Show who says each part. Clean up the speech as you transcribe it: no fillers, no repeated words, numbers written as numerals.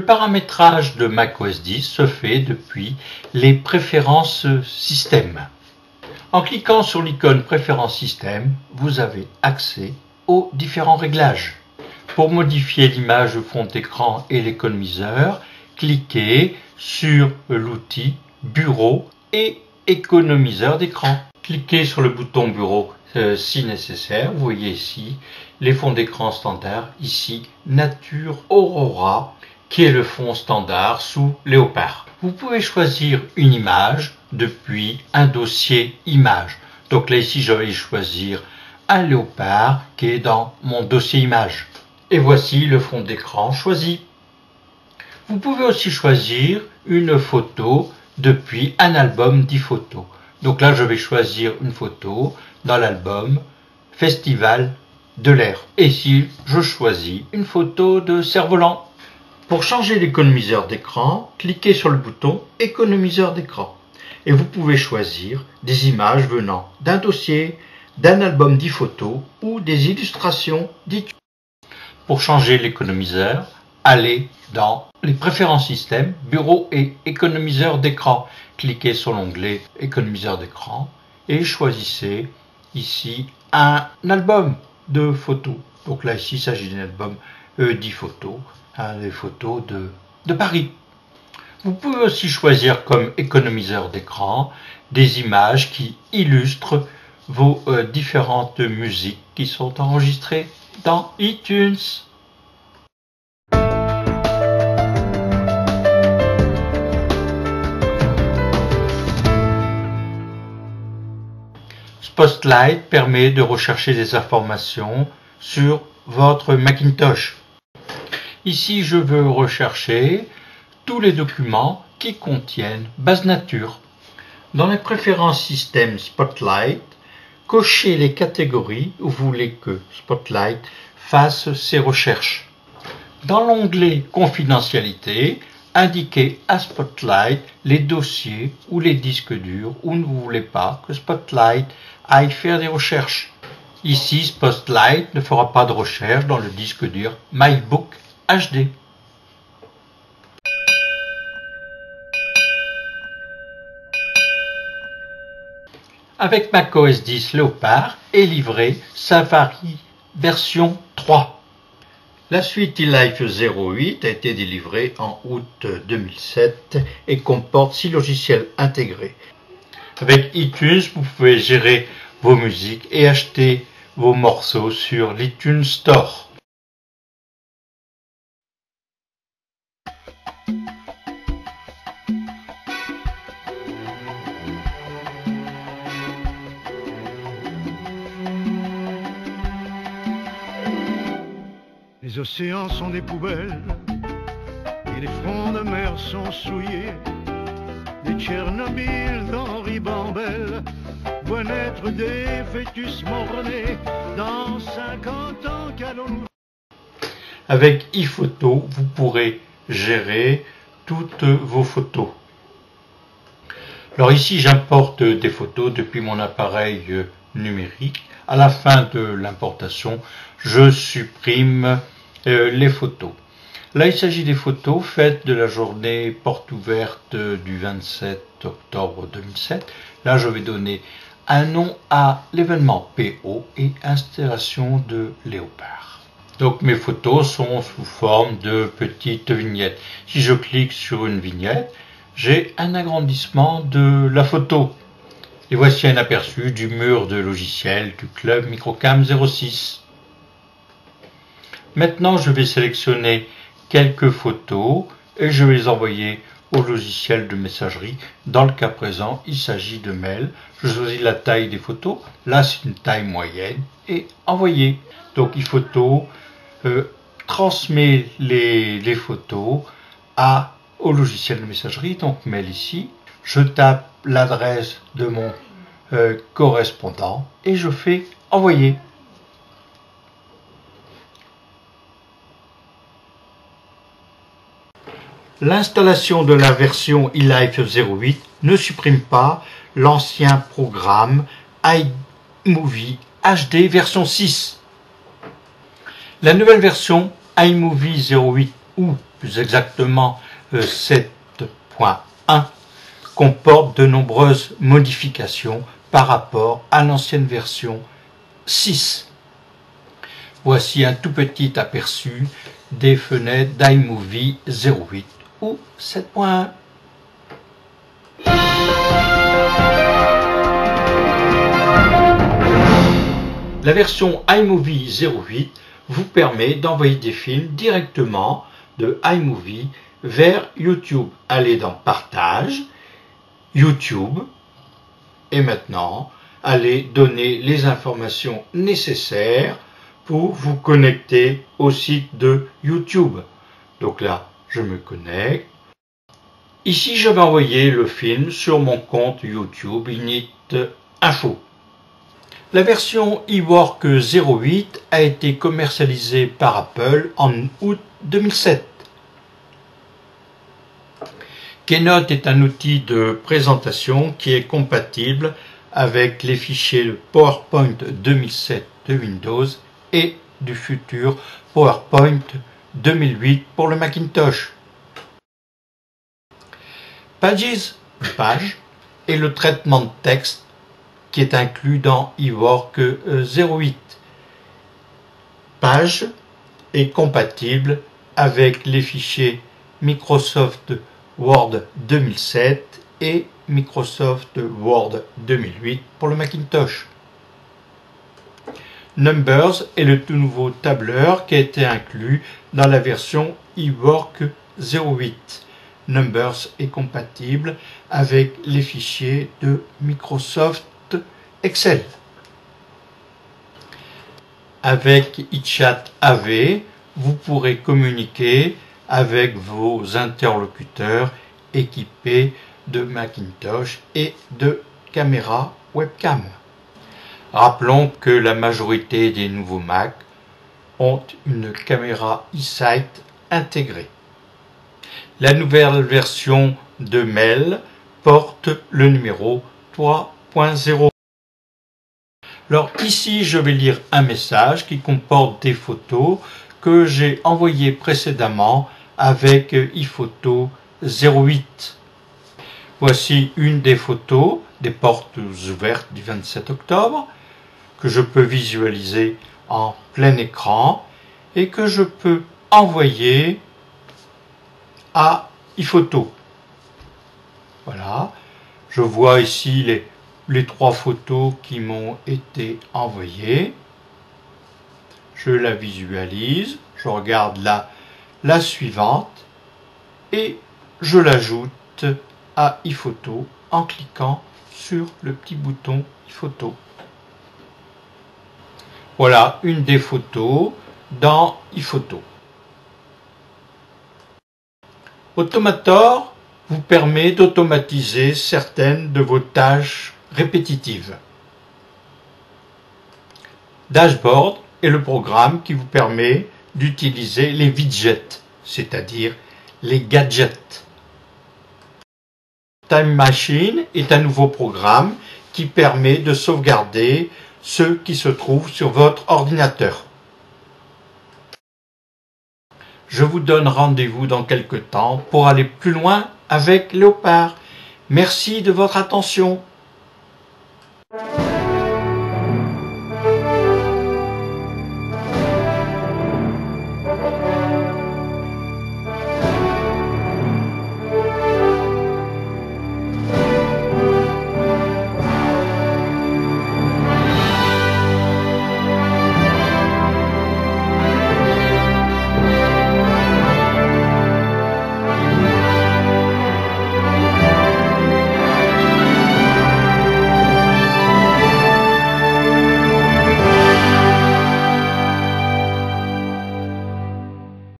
Speaker 1: Le paramétrage de macOS 10 se fait depuis les préférences système. En cliquant sur l'icône préférences système, vous avez accès aux différents réglages. Pour modifier l'image de fond d'écran et l'économiseur, cliquez sur l'outil Bureau et économiseur d'écran. Cliquez sur le bouton Bureau si nécessaire. Vous voyez ici les fonds d'écran standards, ici Nature Aurora, qui est le fond standard sous Léopard. Vous pouvez choisir une image depuis un dossier image. Donc là ici je vais choisir un léopard qui est dans mon dossier image. Et voici le fond d'écran choisi. Vous pouvez aussi choisir une photo depuis un album 10 photos. Donc là je vais choisir une photo dans l'album Festival de l'air. Et ici je choisis une photo de cerf-volant. Pour changer l'économiseur d'écran, cliquez sur le bouton économiseur d'écran. Et vous pouvez choisir des images venant d'un dossier, d'un album 10 photos ou des illustrations d'iTunes. Pour changer l'économiseur, allez dans les préférences système, bureau et économiseur d'écran. Cliquez sur l'onglet économiseur d'écran et choisissez ici un album de photos. Donc là ici il s'agit d'un album 10 photos, des photos de Paris. Vous pouvez aussi choisir comme économiseur d'écran des images qui illustrent vos différentes musiques qui sont enregistrées dans iTunes. Spotlight permet de rechercher des informations sur votre Macintosh. Ici, je veux rechercher tous les documents qui contiennent base nature. Dans les préférences système Spotlight, cochez les catégories où vous voulez que Spotlight fasse ses recherches. Dans l'onglet confidentialité, indiquez à Spotlight les dossiers ou les disques durs où vous ne voulez pas que Spotlight aille faire des recherches. Ici, Spotlight ne fera pas de recherche dans le disque dur MacBook HD. Avec macOS 10 Léopard est livré Safari version 3. La suite eLife 08 a été délivrée en août 2007 et comporte 6 logiciels intégrés. Avec iTunes, vous pouvez gérer vos musiques et acheter vos morceaux sur l'iTunes Store.
Speaker 2: Les océans sont des poubelles et les fonds de mer sont souillés. Des Tchernobyl d'Henri Bambel voient naître des fœtus morts-nés. Dans 50 ans, qu'allons-nous?
Speaker 1: Avec iPhoto, vous pourrez gérer toutes vos photos. Alors ici, j'importe des photos depuis mon appareil numérique. À la fin de l'importation, je supprime les photos. Là, il s'agit des photos faites de la journée porte ouverte du 27 octobre 2007. Là, je vais donner un nom à l'événement PO et installation de Léopard. Donc, mes photos sont sous forme de petites vignettes. Si je clique sur une vignette, j'ai un agrandissement de la photo. Et voici un aperçu du mur de logiciels du club Microcam 06. Maintenant, je vais sélectionner quelques photos et je vais les envoyer au logiciel de messagerie. Dans le cas présent, il s'agit de mail. Je choisis la taille des photos. Là, c'est une taille moyenne et envoyer. Donc, iPhoto transmet les photos au logiciel de messagerie. Donc, mail ici. Je tape l'adresse de mon correspondant et je fais envoyer. L'installation de la version eLife 08 ne supprime pas l'ancien programme iMovie HD version 6. La nouvelle version iMovie 08 ou plus exactement 7.1, comporte de nombreuses modifications par rapport à l'ancienne version 6. Voici un tout petit aperçu des fenêtres d'iMovie 08 ou 7.1. La version iMovie 08 vous permet d'envoyer des films directement de iMovie vers YouTube. Allez dans Partage, YouTube, et maintenant, allez donner les informations nécessaires pour vous connecter au site de YouTube. Donc là, je me connecte. Ici, je vais envoyer le film sur mon compte YouTube Init Info. La version eWork 08 a été commercialisée par Apple en août 2007. Keynote est un outil de présentation qui est compatible avec les fichiers PowerPoint 2007 de Windows et du futur PowerPoint 2008 pour le Macintosh. Pages, page, est le traitement de texte qui est inclus dans eWork 08. Page est compatible avec les fichiers Microsoft Word 2007 et Microsoft Word 2008 pour le Macintosh. Numbers est le tout nouveau tableur qui a été inclus dans la version eWork 08. Numbers est compatible avec les fichiers de Microsoft Excel. Avec iChat AV, vous pourrez communiquer avec vos interlocuteurs équipés de Macintosh et de caméra webcam. Rappelons que la majorité des nouveaux Mac ont une caméra eSight intégrée. La nouvelle version de Mail porte le numéro 3.0. Alors ici, je vais lire un message qui comporte des photos que j'ai envoyées précédemment avec iPhoto 08. Voici une des photos des portes ouvertes du 27 octobre que je peux visualiser en plein écran et que je peux envoyer à iPhoto. Voilà, je vois ici les trois photos qui m'ont été envoyées. Je la visualise, je regarde la suivante et je l'ajoute à iPhoto en cliquant sur le petit bouton iPhoto. Voilà une des photos dans iPhoto. Automator vous permet d'automatiser certaines de vos tâches répétitives. Dashboard est le programme qui vous permet d'utiliser les widgets, c'est-à-dire les gadgets. Time Machine est un nouveau programme qui permet de sauvegarder ce qui se trouve sur votre ordinateur. Je vous donne rendez-vous dans quelques temps pour aller plus loin avec Léopard. Merci de votre attention.